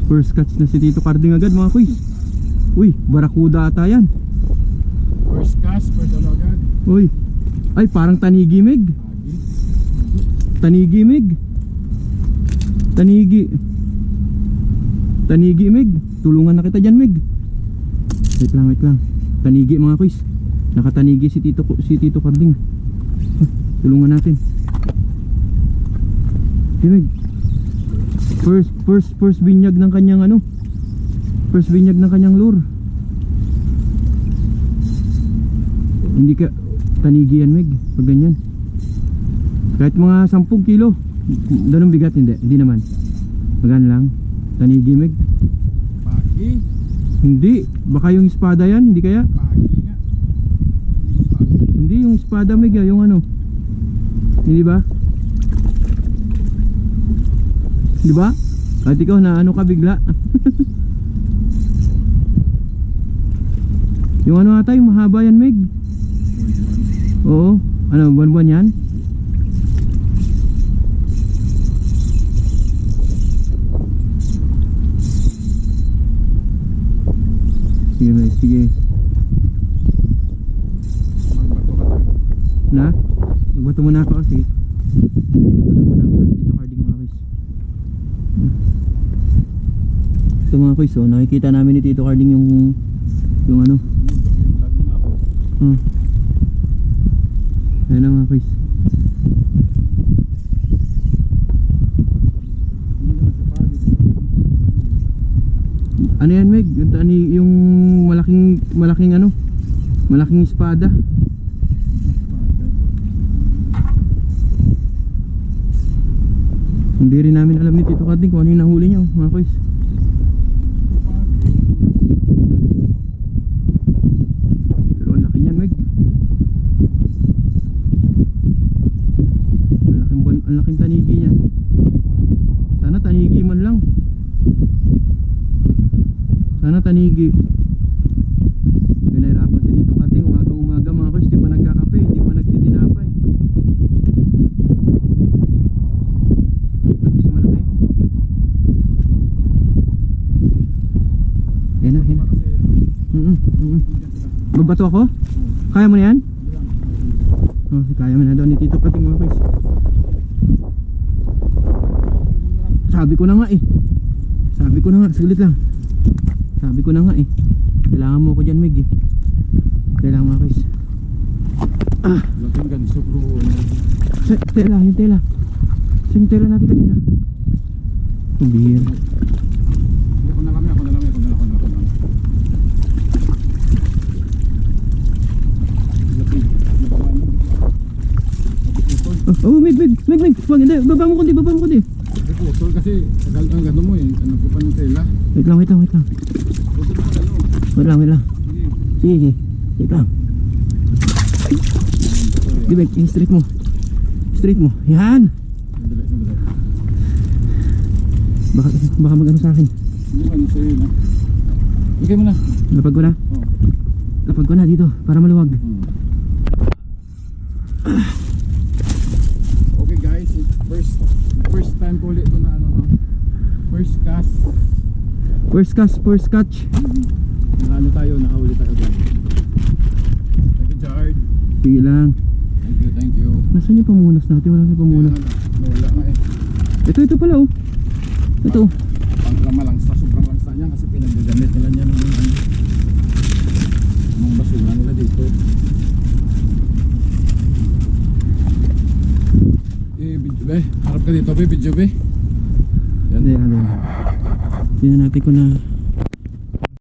First catch na si Tito Carding agad mga kuys. Uy, barakuda ata yan. First cast, first ano agad. Uy, ay parang tanigi Meg. Tanigi Meg. Tanigi Meg. Tulungan na kita dyan Meg. Wait lang. Tanigi mga kuys. Nakatanigi si Tito Carding. Tulungan natin. Okay Meg. First binyag ng kanyang ano. First binyag ng kanyang lure. Hindi ka tanigi yan Meg pag ganyan. Kahit mga 10 kilo. Ganun bigat hindi naman. Magana lang. Tanigi Meg. Pagi. Hindi, baka yung espada yan, hindi kaya? Pagi nga. Hindi yung espada Meg, yung ano. Hindi ba? Di ba? Kahit ikaw na ano ka bigla. Yung ano ata, yung mahaba yan Meg. Oo, ano, buwan-buwan yan? Sige Meg, sige. Magbato ka lang. Na? Magbato muna ako, sige. Magbato muna ako dito carding mga kuys. Ito mga kuys, oh, nakikita namin ni Tito Carding yung ano. Vlog na ako. Ayan na mga kuys. Ano yan Meg? Yung malaking ano? Malaking espada. Hindi rin namin alam ni Tito Carding kung ano yung nahuli niya mga kuys. Pero ang laki niyan Meg. Ang laking tanigi niya. Sana tanigi man lang. Sana tanigi. Pinahirapan si Tito Carding umaga mga kuys. Di pa nagkakape, di pa nagtitinapay. Tapos na malaki. Yan na. Babato ako? Kaya mo na yan? Oh, kaya mo na daw ni Tito Carding mga kuys. Sabi ko na nga saglit lang. Sabi ko na nga kailangan mo ko dyan Meg kailangan mo guys. Laking ganso bro. Yung tela saan yung tela natin kanina? Bihir. Ako na lang. Oh Meg wag hindi, baba mo kundi Putol kasi tagal ang gano mo ano ko pa ng tela. wait lang Putol pa gano. wait lang sige wait lang Meg, yung straight mo yan. Baka mag-ano sa akin. Hindi man sa'yo na. Ikay mo na. Lapag ko na dito para maluwag. Okay guys, first time ko ulit ito na ano. First catch. Nakahuli tayo guys. Thank you Jard. Sige lang. Thank you. Nasaan yung pamunas natin? Wala na yung pamunas. Wala nga Ito pala oh. Ito. Sobrang langsa niya kasi pinagdagamit nila niya ng basura nila dito. Video be, harap ka dito be, video be. Yan. Tingnan natin kung na